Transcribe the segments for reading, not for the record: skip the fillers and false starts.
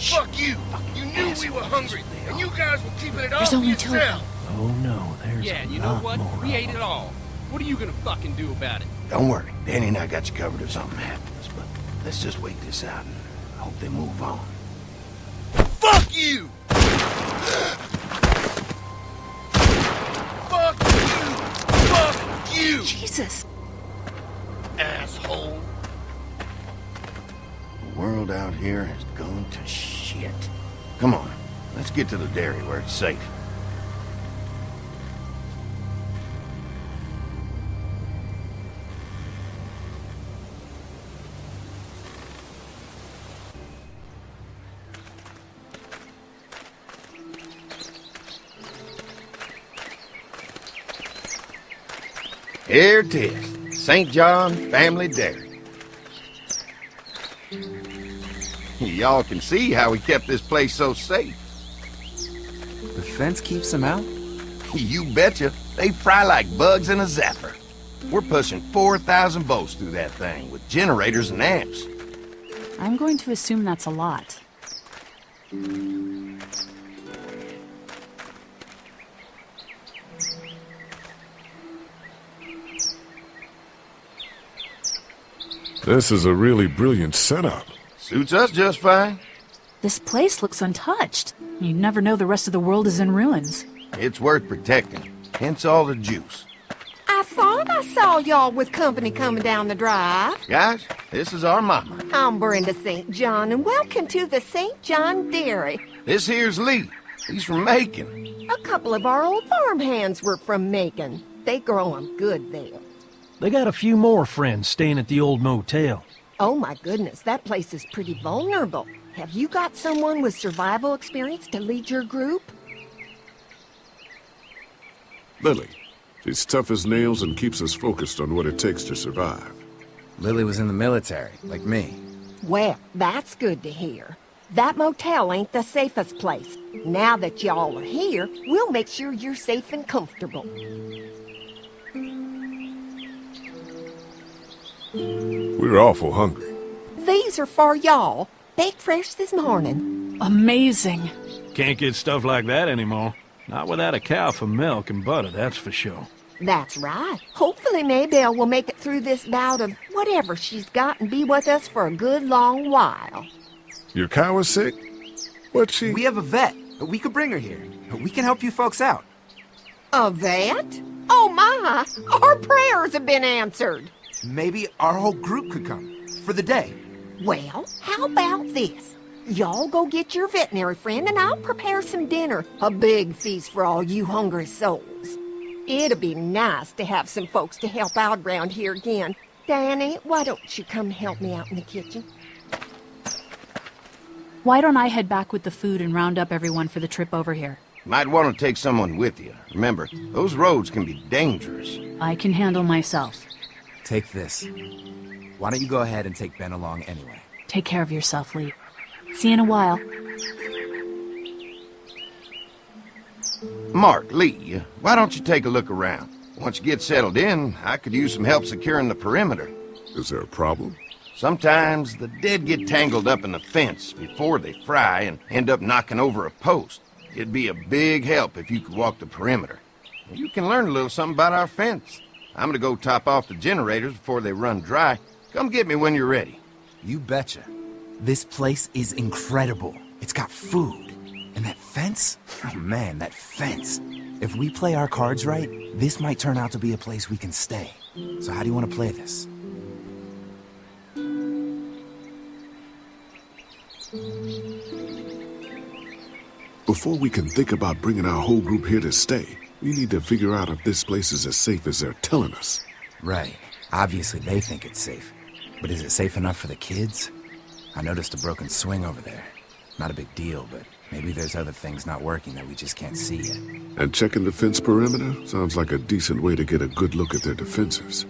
Fuck you! You knew we were hungry, and you guys were keeping it all There's to only yourself. two. Oh no, there's Yeah, a you know lot what? more We of ate it them. all. What are you gonna fucking do about it? Don't worry, Danny and I got you covered if something happens, but let's just wait this out and hope they move on. Fuck you! Fuck you! Fuck you! Jesus. Asshole! The world out here has gone to shit. Come on, let's get to the dairy where it's safe. Here it is, St. John Family Dairy. Y'all can see how we kept this place so safe. The fence keeps them out? You betcha. They fry like bugs in a zapper. We're pushing 4,000 volts through that thing with generators and amps. I'm going to assume that's a lot. This is a really brilliant setup. Suits us just fine. This place looks untouched. You never know the rest of the world is in ruins. It's worth protecting, hence all the juice. I thought I saw y'all with company coming down the drive. Guys, this is our mama. I'm Brenda St. John, and welcome to the St. John Dairy. This here's Lee. He's from Macon. A couple of our old farm hands were from Macon. They grow 'em good there. They got a few more friends staying at the old motel. Oh my goodness, that place is pretty vulnerable. Have you got someone with survival experience to lead your group? Lily. She's tough as nails and keeps us focused on what it takes to survive. Lily was in the military, like me. Well, that's good to hear. That motel ain't the safest place. Now that y'all are here, we'll make sure you're safe and comfortable. We're awful hungry. These are for y'all. Baked fresh this morning. Amazing. Can't get stuff like that anymore. Not without a cow for milk and butter, that's for sure. That's right. Hopefully Maybelle will make it through this bout of whatever she's got and be with us for a good long while. Your cow is sick? What's she? We have a vet. We could bring her here. We can help you folks out. A vet? Oh my! Our prayers have been answered. Maybe our whole group could come. For the day. Well, how about this? Y'all go get your veterinary friend and I'll prepare some dinner. A big feast for all you hungry souls. It'll be nice to have some folks to help out around here again. Danny, why don't you come help me out in the kitchen? Why don't I head back with the food and round up everyone for the trip over here? Might want to take someone with you. Remember, those roads can be dangerous. I can handle myself. Take this. Why don't you go ahead and take Ben along anyway? Take care of yourself, Lee. See you in a while. Mark, Lee, why don't you take a look around? Once you get settled in, I could use some help securing the perimeter. Is there a problem? Sometimes the dead get tangled up in the fence before they fry and end up knocking over a post. It'd be a big help if you could walk the perimeter. You can learn a little something about our fence. I'm gonna go top off the generators before they run dry. Come get me when you're ready. You betcha. This place is incredible. It's got food. And that fence? Oh man, that fence. If we play our cards right, this might turn out to be a place we can stay. So how do you want to play this? Before we can think about bringing our whole group here to stay, we need to figure out if this place is as safe as they're telling us. Right. Obviously they think it's safe. But is it safe enough for the kids? I noticed a broken swing over there. Not a big deal, but maybe there's other things not working that we just can't see yet. And checking the fence perimeter sounds like a decent way to get a good look at their defenses.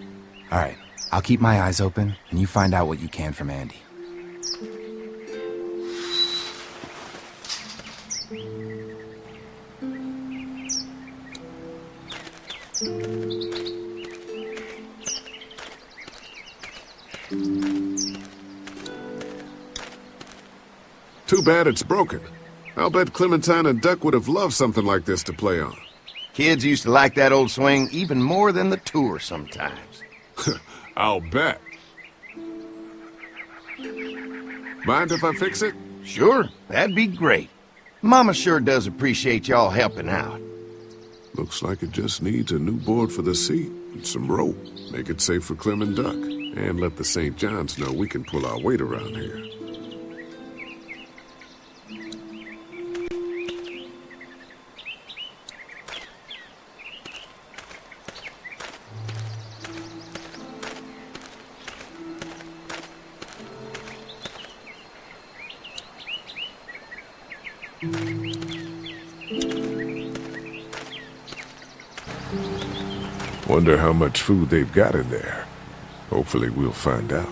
All right. I'll keep my eyes open, and you find out what you can from Andy. Too bad it's broken. I'll bet Clementine and Duck would have loved something like this to play on. Kids used to like that old swing even more than the tour sometimes. I'll bet. Mind if I fix it? Sure, that'd be great. Mama sure does appreciate y'all helping out. Looks like it just needs a new board for the seat and some rope. Make it safe for Clem and Duck. And let the St. John's know we can pull our weight around here. Wonder how much food they've got in there. Hopefully we'll find out.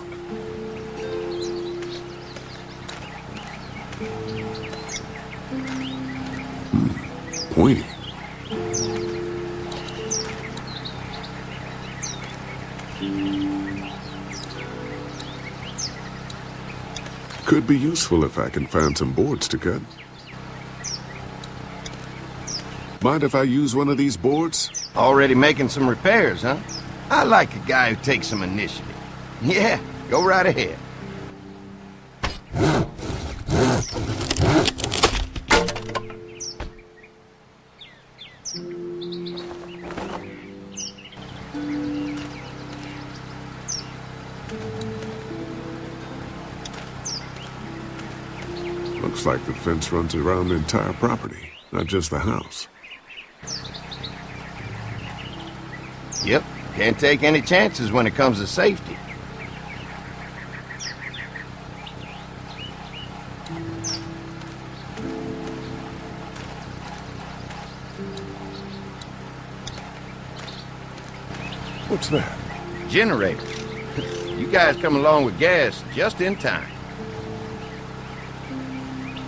Pointy. Could be useful if I can find some boards to cut. Mind if I use one of these boards? Already making some repairs, huh? I like a guy who takes some initiative. Yeah, go right ahead. Looks like the fence runs around the entire property, not just the house. Yep, can't take any chances when it comes to safety. What's that? Generator. You guys come along with gas just in time.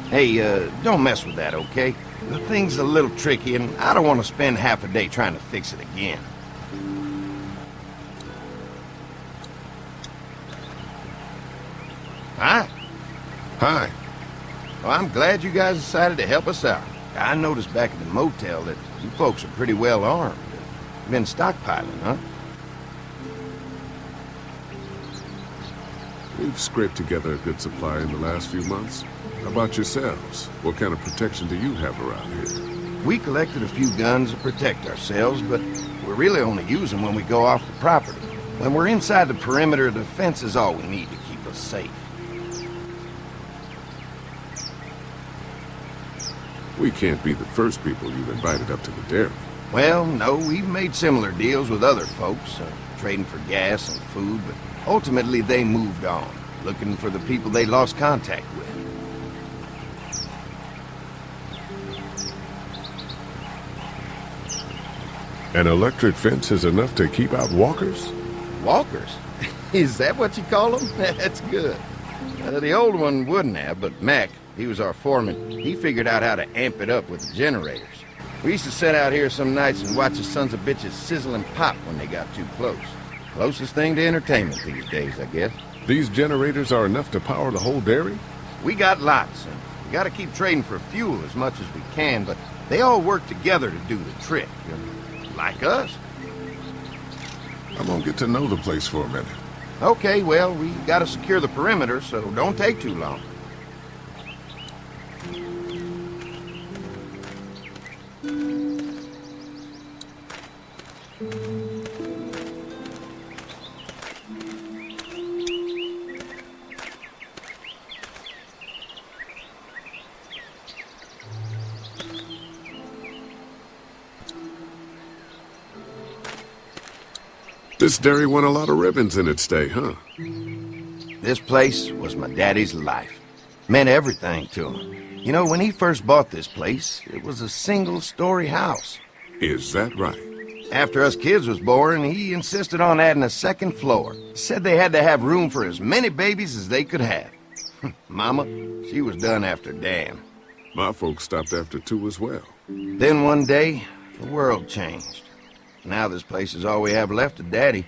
Hey, don't mess with that, okay? The thing's a little tricky, and I don't want to spend half a day trying to fix it again. Hi. Hi. Well, I'm glad you guys decided to help us out. I noticed back at the motel that you folks are pretty well armed. Been stockpiling, huh? We've scraped together a good supply in the last few months. How about yourselves? What kind of protection do you have around here? We collected a few guns to protect ourselves, but we really only use them when we go off the property. When we're inside the perimeter, the fence is all we need to keep us safe. We can't be the first people you've invited up to the dairy. Well, no, we've made similar deals with other folks, trading for gas and food, but ultimately they moved on, looking for the people they lost contact with. An electric fence is enough to keep out walkers? Walkers? Is that what you call them? That's good. The old one wouldn't have, but Mac, he was our foreman, he figured out how to amp it up with the generators. We used to sit out here some nights and watch the sons of bitches sizzle and pop when they got too close. Closest thing to entertainment these days, I guess. These generators are enough to power the whole dairy? We got lots, and we gotta keep trading for fuel as much as we can, but they all work together to do the trick. Like us. I'm gonna get to know the place for a minute. Okay, well, we gotta secure the perimeter, so don't take too long. This dairy won a lot of ribbons in its day, huh? This place was my daddy's life. Meant everything to him. You know, when he first bought this place, it was a single-story house. Is that right? After us kids was born, he insisted on adding a second floor. Said they had to have room for as many babies as they could have. Mama, she was done after Dan. My folks stopped after 2 as well. Then one day, the world changed. Now this place is all we have left of Daddy.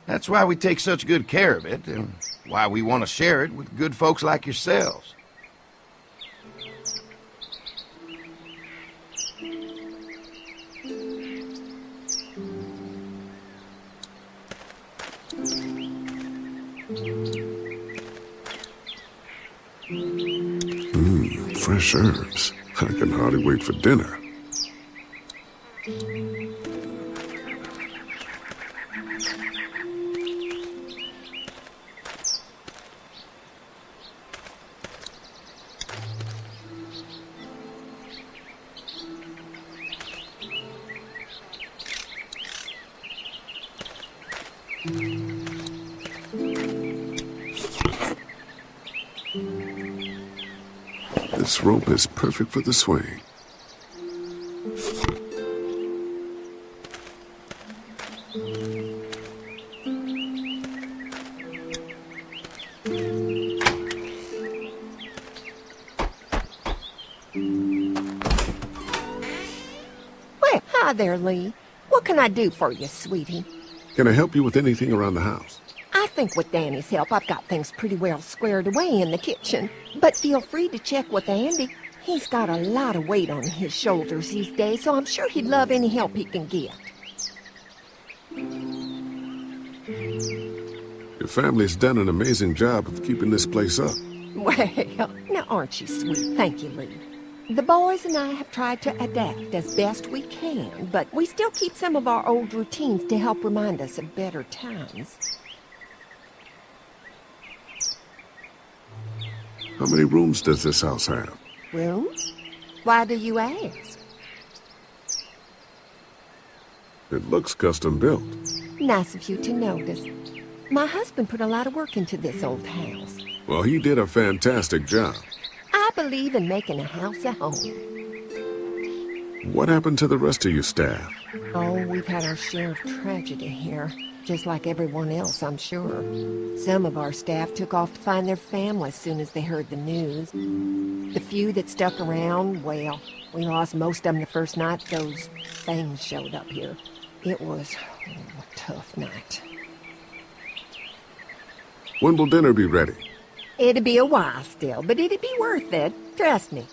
That's why we take such good care of it, and why we want to share it with good folks like yourselves. Fresh herbs. I can hardly wait for dinner. This rope is perfect for the swing. Well, hi there, Lee. What can I do for you, sweetie? Can I help you with anything around the house? I think with Danny's help, I've got things pretty well squared away in the kitchen. But feel free to check with Andy. He's got a lot of weight on his shoulders these days, so I'm sure he'd love any help he can get. Your family's done an amazing job of keeping this place up. Well, now aren't you sweet? Thank you, Lee. The boys and I have tried to adapt as best we can, but we still keep some of our old routines to help remind us of better times. How many rooms does this house have? Rooms? Why do you ask? It looks custom built. Nice of you to notice. My husband put a lot of work into this old house. Well, he did a fantastic job. I believe in making a house a home. What happened to the rest of your staff? Oh, we've had our share of tragedy here. Just like everyone else, I'm sure. Some of our staff took off to find their families as soon as they heard the news. The few that stuck around, well, we lost most of them the first night those things showed up here. It was a tough night. When will dinner be ready? It'd be a while still, but it'd be worth it. Trust me.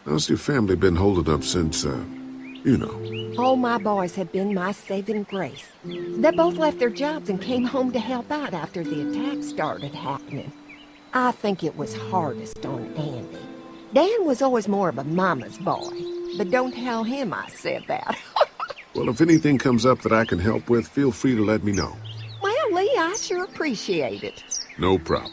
How's your family been holding up since, you know? All my boys have been my saving grace. They both left their jobs and came home to help out after the attack started happening. I think it was hardest on Andy. Dan was always more of a mama's boy, but don't tell him I said that. Well, if anything comes up that I can help with, feel free to let me know. Well, Lee, I sure appreciate it. No problem.